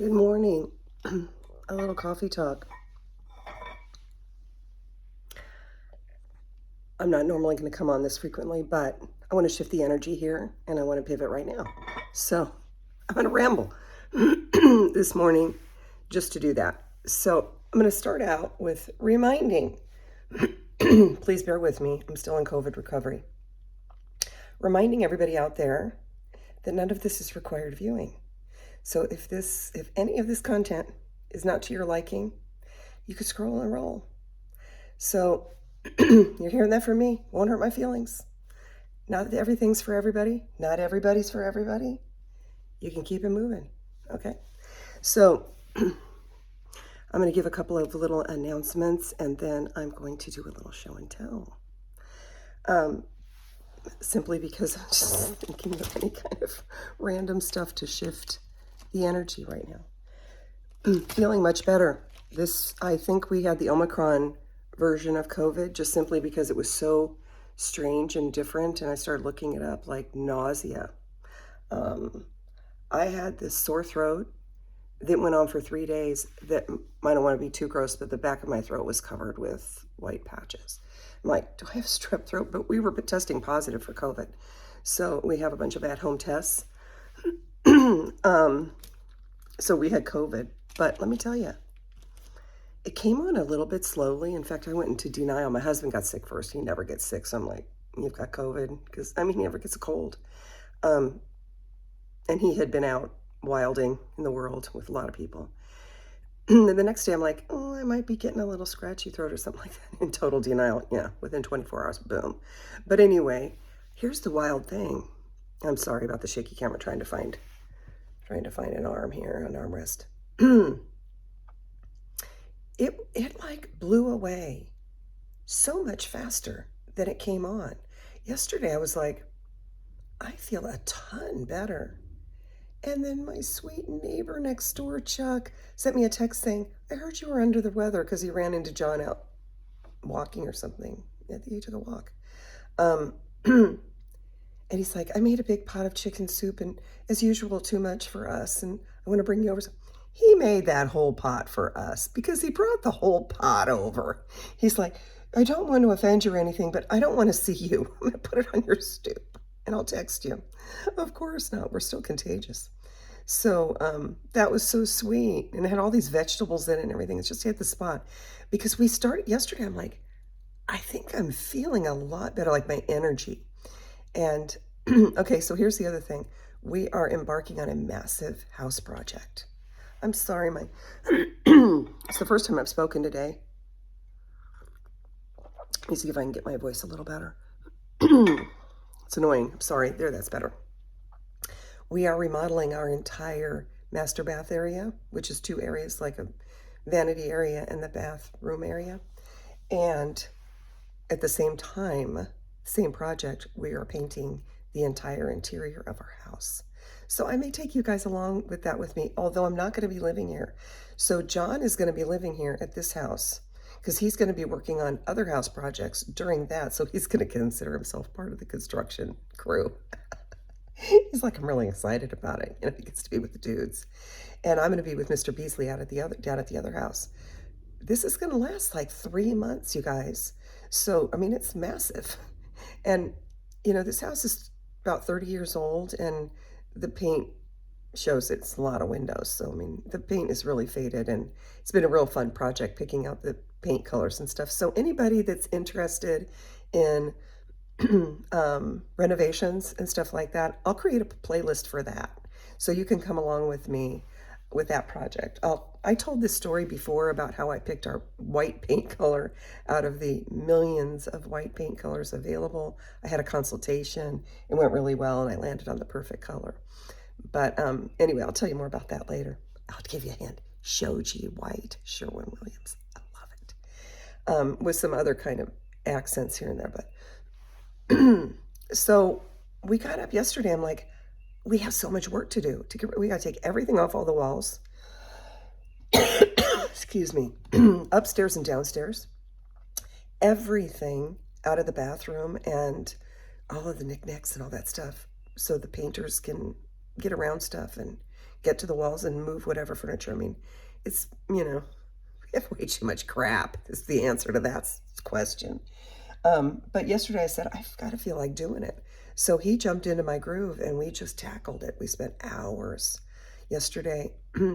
Good morning. A little coffee talk. I'm not normally going to come on this frequently, but I want to shift the energy here and I want to pivot right now. So I'm going to ramble this morning just to do that. So I'm going to start out with reminding, please bear with me, I'm still in COVID recovery. Reminding everybody out there that none of this is required viewing. So if any of this content is not to your liking, you could scroll and roll. So you're hearing that from me. Won't hurt my feelings. Not that everything's for everybody. Not everybody's for everybody. You can keep it moving. Okay. So I'm going to give a couple of little announcements and then I'm going to do a little show and tell. Simply because I'm just thinking of any kind of random stuff to shift the energy right now. Feeling much better. I think we had the Omicron version of COVID just simply because it was so strange and different. And I started looking it up, like nausea. I had this sore throat that went on for 3 days that I don't want to be too gross, but the back of my throat was covered with white patches. I'm like, do I have strep throat? But we were testing positive for COVID. So we have a bunch of at-home tests. So we had COVID, but let me tell you, it came on a little bit slowly. In fact, I went into denial. My husband got sick first. He never gets sick. So I'm like, you've got COVID? Because, he never gets a cold. And he had been out wilding in the world with a lot of people. And then the next day I'm like, oh, I might be getting a little scratchy throat or something like that. In total denial. Yeah, within 24 hours, boom. But anyway, here's the wild thing. I'm sorry about the shaky camera trying to find an arm here, an armrest. It like blew away so much faster than it came on. Yesterday I was like, I feel a ton better. And then my sweet neighbor next door, Chuck, sent me a text saying, I heard you were under the weather because he ran into John out walking or something. I think he took a walk. And he's like, I made a big pot of chicken soup and as usual, too much for us. And I want to bring you over some. He made that whole pot for us because he brought the whole pot over. He's like, I don't want to offend you or anything, but I don't want to see you. I'm going to put it on your stoop and I'll text you. Of course not. We're still contagious. So that was so sweet. And it had all these vegetables in it and everything. It's just hit the spot. Because we started yesterday, I'm like, I think I'm feeling a lot better, like my energy. And okay, so here's the other thing. We are embarking on a massive house project. I'm sorry, it's the first time I've spoken today. Let me see if I can get my voice a little better. It's annoying. I'm sorry. There, that's better. We are remodeling our entire master bath area, which is 2 areas, like a vanity area and the bathroom area. And at the same time, same project, we are painting the entire interior of our house. So I may take you guys along with that with me, although I'm not going to be living here. So John is going to be living here at this house because he's going to be working on other house projects during that. So he's going to consider himself part of the construction crew. He's like, I'm really excited about it. He gets to be with the dudes. And I'm going to be with Mr. Beasley down at the other house. This is going to last like 3 months, you guys. So, it's massive. And, this house is about 30 years old and the paint shows it's a lot of windows. So, the paint is really faded and it's been a real fun project picking out the paint colors and stuff. So anybody that's interested in renovations and stuff like that, I'll create a playlist for that. So you can come along with me with that project. I told this story before about how I picked our white paint color out of the millions of white paint colors available. I had a consultation. It went really well and I landed on the perfect color. But anyway, I'll tell you more about that later. I'll give you a hint. Shoji white, Sherwin-Williams. I love it. With some other kind of accents here and there. But so we got up yesterday. I'm like, we have so much work to do. We got to take everything off all the walls. Excuse me. Upstairs and downstairs. Everything out of the bathroom and all of the knickknacks and all that stuff. So the painters can get around stuff and get to the walls and move whatever furniture. I mean, it's, we have way too much crap is the answer to that question. But yesterday I said, I've got to feel like doing it. So he jumped into my groove and we just tackled it. We spent hours yesterday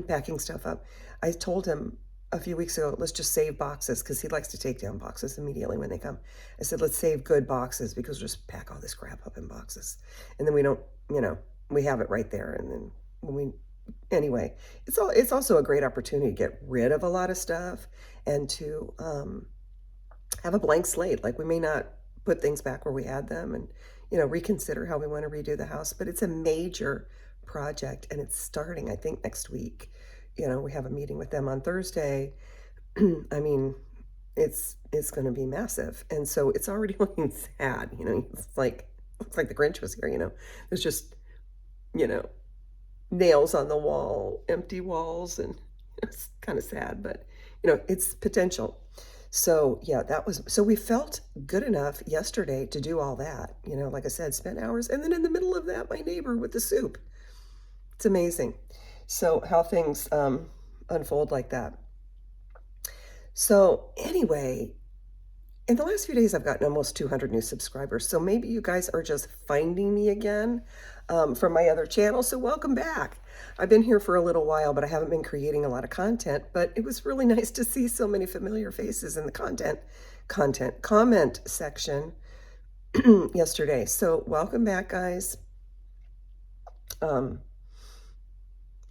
packing stuff up. I told him a few weeks ago, let's just save boxes because he likes to take down boxes immediately when they come. I said, let's save good boxes because we'll just pack all this crap up in boxes. And then we don't, we have it right there. And then anyway, it's also a great opportunity to get rid of a lot of stuff and to, have a blank slate. Like we may not put things back where we had them and, reconsider how we want to redo the house, but it's a major project and it's starting, I think, next week. We have a meeting with them on Thursday. I mean, it's going to be massive. And so it's already looking sad, it's like the Grinch was here, there's just, nails on the wall, empty walls, and it's kind of sad, but it's potential. So yeah, so we felt good enough yesterday to do all that, like I said, spent hours. And then in the middle of that, my neighbor with the soup. It's amazing. So how things unfold like that. So anyway, in the last few days, I've gotten almost 200 new subscribers. So maybe you guys are just finding me again from my other channel. So welcome back. I've been here for a little while, but I haven't been creating a lot of content. But it was really nice to see so many familiar faces in the comment section yesterday. So welcome back, guys.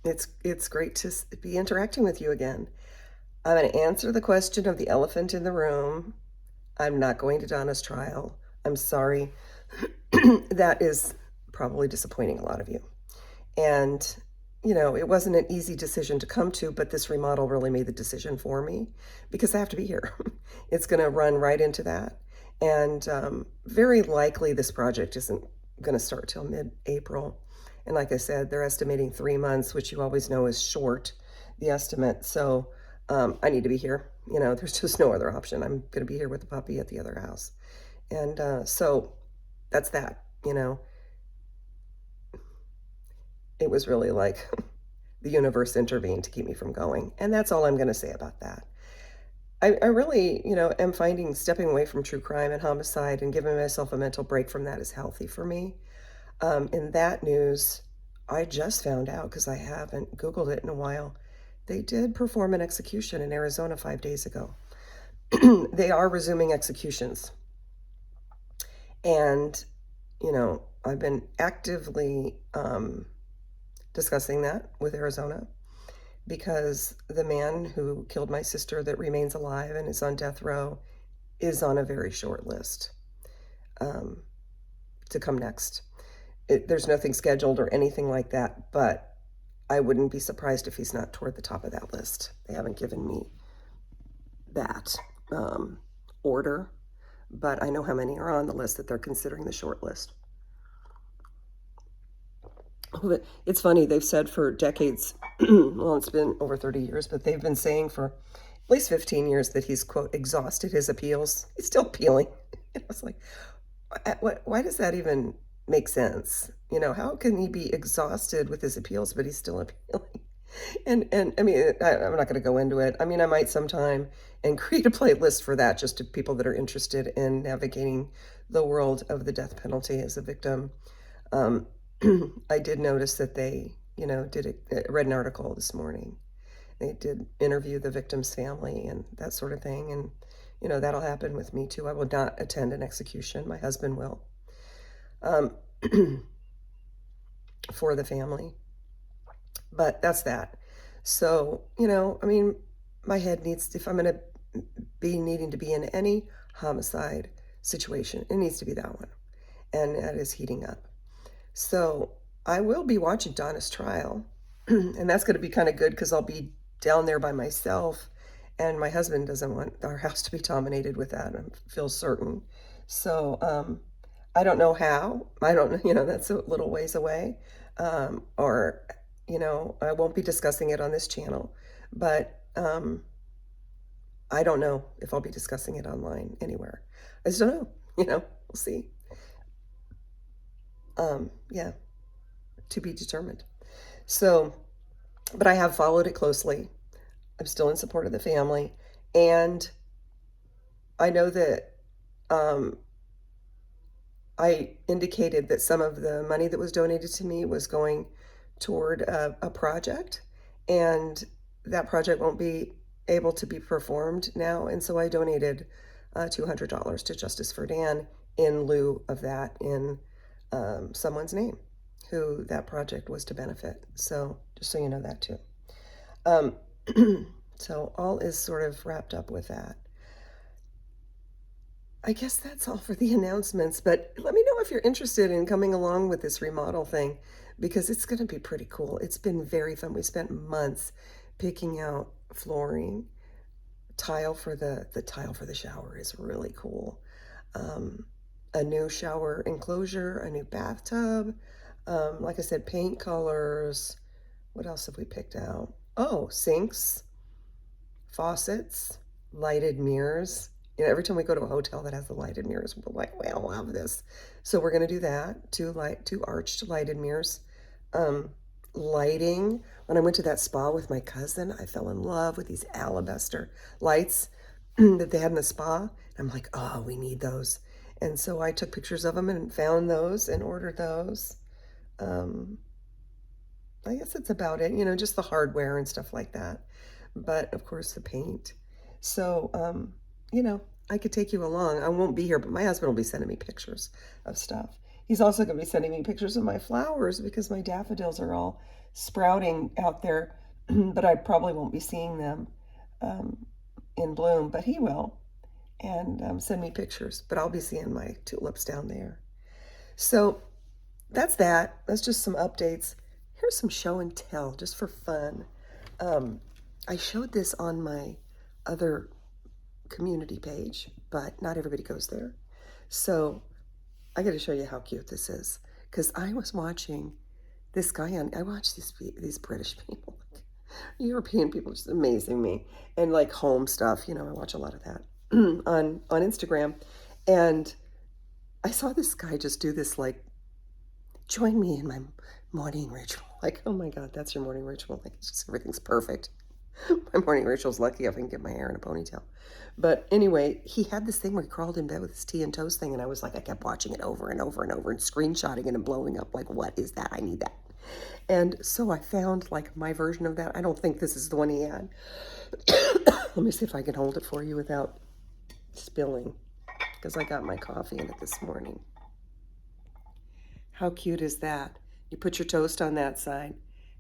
It's great to be interacting with you again. I'm going to answer the question of the elephant in the room. I'm not going to Donna's trial. I'm sorry. That is probably disappointing a lot of you. And, it wasn't an easy decision to come to, but this remodel really made the decision for me because I have to be here. It's going to run right into that. And very likely this project isn't going to start till mid-April. And like I said, they're estimating 3 months, which you always know is short, the estimate. So I need to be here. There's just no other option. I'm going to be here with the puppy at the other house. And so that's that, It was really like the universe intervened to keep me from going. And that's all I'm going to say about that. I really, am finding stepping away from true crime and homicide and giving myself a mental break from that is healthy for me. In that news, I just found out, because I haven't Googled it in a while, they did perform an execution in Arizona 5 days ago. They are resuming executions. And, I've been actively discussing that with Arizona because the man who killed my sister that remains alive and is on death row is on a very short list to come next. There's nothing scheduled or anything like that, but I wouldn't be surprised if he's not toward the top of that list. They haven't given me that order, but I know how many are on the list that they're considering the short list. It's funny, they've said for decades, well, it's been over 30 years, but they've been saying for at least 15 years that he's, quote, exhausted his appeals. He's still appealing. I was like, why does that even make sense? How can he be exhausted with his appeals, but he's still appealing? And I mean, I'm not going to go into it. I mean, I might sometime and create a playlist for that, just to people that are interested in navigating the world of the death penalty as a victim. I did notice that they, read an article this morning. They did interview the victim's family and that sort of thing. And, that'll happen with me too. I will not attend an execution. My husband will, for the family. But that's that. So, I mean, my head needs, if I'm going to be needing to be in any homicide situation, it needs to be that one. And that is heating up. So I will be watching Donna's trial, and that's going to be kind of good because I'll be down there by myself, and my husband doesn't want our house to be dominated with that, I feel certain. So I don't know how. I don't, that's a little ways away. Or, I won't be discussing it on this channel, but I don't know if I'll be discussing it online anywhere. I just don't know, we'll see. Yeah, to be determined. So But I have followed it closely. I'm still in support of the family. And I know that um, I indicated that some of the money that was donated to me was going toward a project, and that project won't be able to be performed now. And so I donated $200 to Justice for Dan in lieu of that in someone's name who that project was to benefit. So just so you know that too. Um, so all is sort of wrapped up with that. I guess that's all for the announcements, but let me know if you're interested in coming along with this remodel thing because it's going to be pretty cool. It's been very fun. We spent months picking out flooring. The tile for the shower is really cool. Um, a new shower enclosure, a new bathtub. Like I said, paint colors. What else have we picked out? Oh, sinks, faucets, lighted mirrors. Every time we go to a hotel that has the lighted mirrors, we're like, we don't love this. So we're gonna do that. Two arched lighted mirrors. Um, Lighting. When I went to that spa with my cousin, I fell in love with these alabaster lights that they had in the spa. I'm like, oh, we need those. And so I took pictures of them and found those and ordered those. Um, I guess that's about it, just the hardware and stuff like that. But of course, the paint. So, you know, I could take you along. I won't be here, but my husband will be sending me pictures of stuff. He's also going to be sending me pictures of my flowers because my daffodils are all sprouting out there, but I probably won't be seeing them um, in bloom, but he will and send me pictures. But I'll be seeing my tulips down there. So that's that. That's just some updates. Here's some show and tell just for fun. Um, I showed this on my other community page, but not everybody goes there. So I got to show you how cute this is because I was watching this guy I watch these British people, European people, just amazing me, and like home stuff. I watch a lot of that on Instagram, and I saw this guy just do this like join me in my morning ritual. Like, oh my God, that's your morning ritual. Like, it's just everything's perfect. My morning ritual's lucky if I can get my hair in a ponytail. But anyway, he had this thing where he crawled in bed with his tea and toast thing, and I was like, I kept watching it over and over and over and screenshotting it and blowing up. Like, what is that? I need that. And so I found like my version of that. I don't think this is the one he had. Let me see if I can hold it for you without spilling, because I got my coffee in it this morning. How cute is that? You put your toast on that side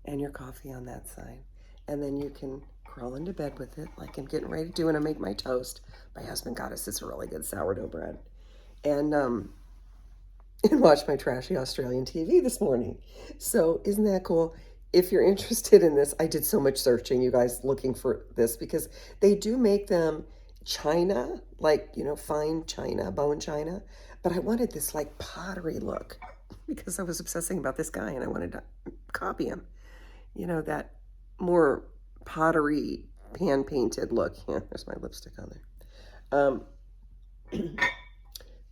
and your coffee on that side. And then you can crawl into bed with it like I'm getting ready to do when I make my toast. My husband got us this really good sourdough bread. And and watch my trashy Australian TV this morning. So isn't that cool? If you're interested in this, I did so much searching, you guys, looking for this because they do make them china, like, fine china, bone china. But I wanted this like pottery look because I was obsessing about this guy and I wanted to copy him. That more pottery pan painted look. Yeah, there's my lipstick on there.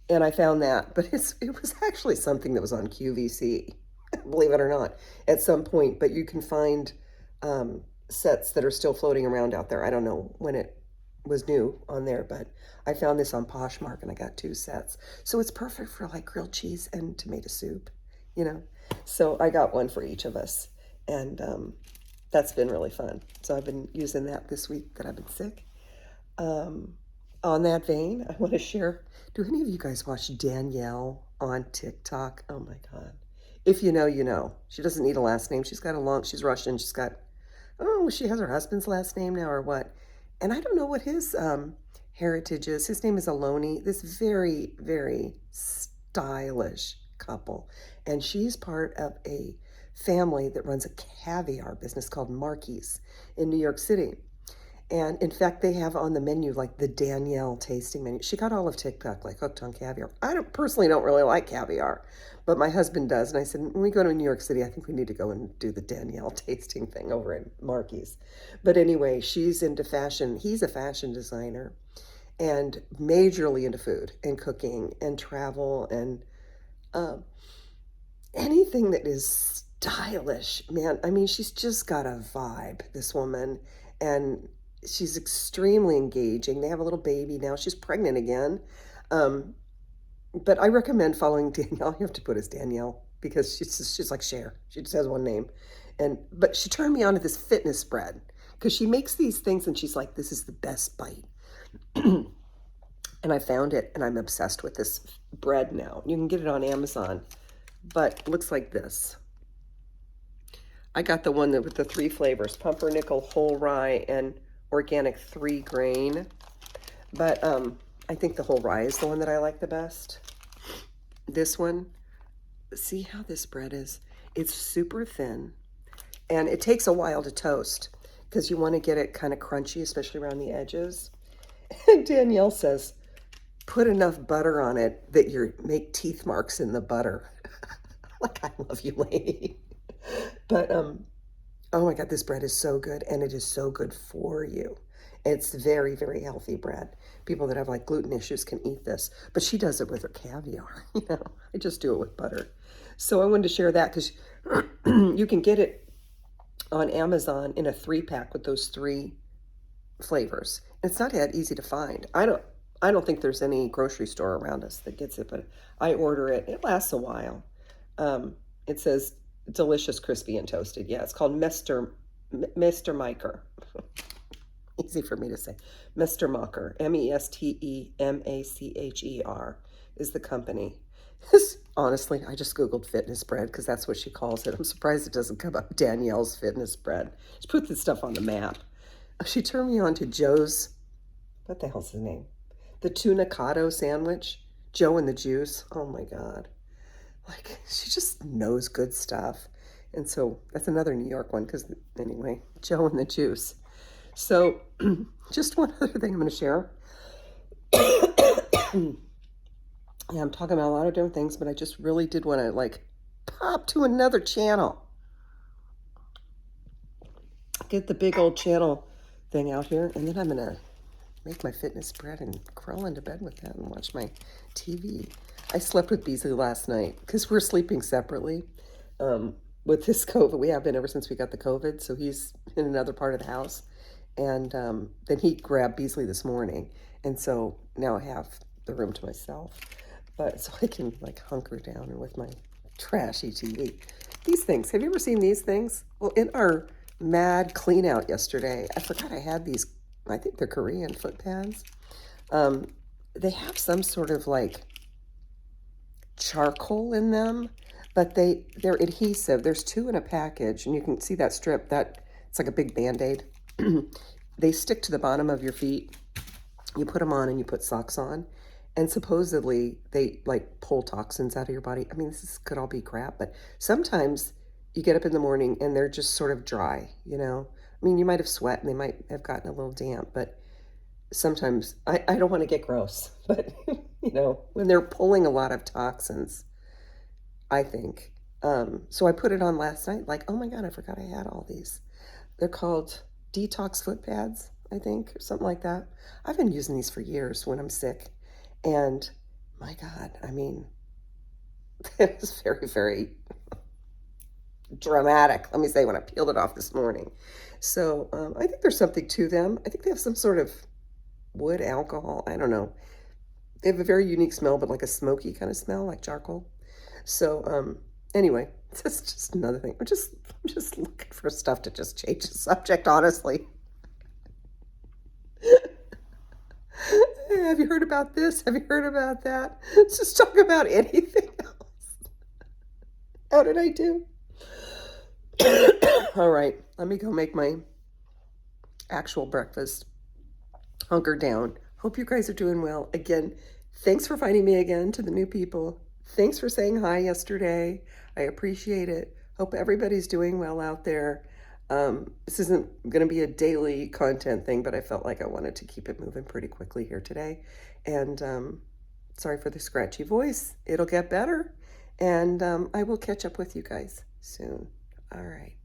And I found that, but it was actually something that was on QVC, believe it or not, at some point. But you can find sets that are still floating around out there. I don't know when it was new on there, but I found this on Poshmark and I got 2 sets. So it's perfect for like grilled cheese and tomato soup, you know. So I got one for each of us, and that's been really fun. So I've been using that this week that I've been sick. On that vein, I want to share. Do any of you guys watch Danielle on TikTok? Oh my God. If you know, you know. She doesn't need a last name. She's Russian. She has her husband's last name now or what? And I don't know what his heritage is. His name is Aloni. This very, very stylish couple. And she's part of a family that runs a caviar business called Marky's in New York City. And in fact, they have on the menu like the Danielle tasting menu. She got all of TikTok, like hooked on caviar. I personally don't really like caviar, but my husband does. And I said, when we go to New York City, I think we need to go and do the Danielle tasting thing over at Marky's. But anyway, she's into fashion. He's a fashion designer and majorly into food and cooking and travel and anything that is stylish, man. I mean, she's just got a vibe, this woman, and she's extremely engaging. They have a little baby now. She's pregnant again. Um, but I recommend following Danielle. You have to put as Danielle because she's like Cher. She just has one name. But she turned me on to this fitness bread because she makes these things and she's like, this is the best bite. And I found it and I'm obsessed with this bread now. You can get it on Amazon, but it looks like this. I got the one that with the 3 flavors, pumpernickel, whole rye, and organic 3 grain. But I think the whole rye is the one that I like the best. This one, see how this bread is? It's super thin, and it takes a while to toast because you want to get it kind of crunchy, especially around the edges. And Danielle says, put enough butter on it that you make teeth marks in the butter. Like, I love you, lady. But, oh my God, this bread is so good, and it is so good for you. It's very, very healthy bread. People that have like gluten issues can eat this, but she does it with her caviar. I just do it with butter. So I wanted to share that because you can get it on Amazon in a 3-pack with those 3 flavors. It's not that easy to find. I don't think there's any grocery store around us that gets it, but I order it. It lasts a while. It says delicious, crispy, and toasted. Yeah, it's called Mr. Maker. Easy for me to say. Mr. Macher, Mestemacher is the company. Honestly, I just Googled fitness bread because that's what she calls it. I'm surprised it doesn't come up Danielle's fitness bread. She put this stuff on the map. She turned me on to Joe's, what the hell's his name? The tuna cotto sandwich. Joe and the Juice. Oh my God. Like, she just knows good stuff. And so that's another New York one because, anyway, Joe and the Juice. So just one other thing I'm going to share. Yeah, I'm talking about a lot of different things, but I just really did want to like pop to another channel. Get the big old channel thing out here, and then I'm going to make my fitness bread and crawl into bed with that and watch my TV. I slept with Beasley last night because we're sleeping separately with this COVID. We have been ever since we got the COVID, so he's in another part of the house. And then he grabbed Beasley this morning, and so now I have the room to myself. But so I can like hunker down and with my trashy TV. These things, have you ever seen these things? Well, in our mad clean out yesterday, I forgot I had these, I think they're Korean foot pads. They have some sort of like charcoal in them, but they're adhesive. There's 2 in a package, and you can see that strip, that it's like a big Band-Aid. They stick to the bottom of your feet. You put them on and you put socks on, and supposedly they like pull toxins out of your body. I mean, could all be crap, but sometimes you get up in the morning and they're just sort of dry, I mean, you might have sweat and they might have gotten a little damp, but sometimes I don't want to get gross, but when they're pulling a lot of toxins, I think. So I put it on last night, like, oh my God, I forgot I had all these. They're called detox foot pads, I think, or something like that. I've been using these for years when I'm sick. And my God, I mean, it was very, very dramatic, let me say, when I peeled it off this morning. So I think there's something to them. I think they have some sort of wood, alcohol, I don't know. They have a very unique smell, but like a smoky kind of smell, like charcoal. So anyway, that's just another thing. I'm just looking for stuff to just change the subject, honestly. Have you heard about this? Have you heard about that? Let's just talk about anything else. How did I do? All right, let me go make my actual breakfast. Hunker down. Hope you guys are doing well. Again, thanks for finding me again to the new people. Thanks for saying hi yesterday. I appreciate it. Hope everybody's doing well out there. This isn't going to be a daily content thing, but I felt like I wanted to keep it moving pretty quickly here today. And sorry for the scratchy voice. It'll get better. And I will catch up with you guys soon. All right.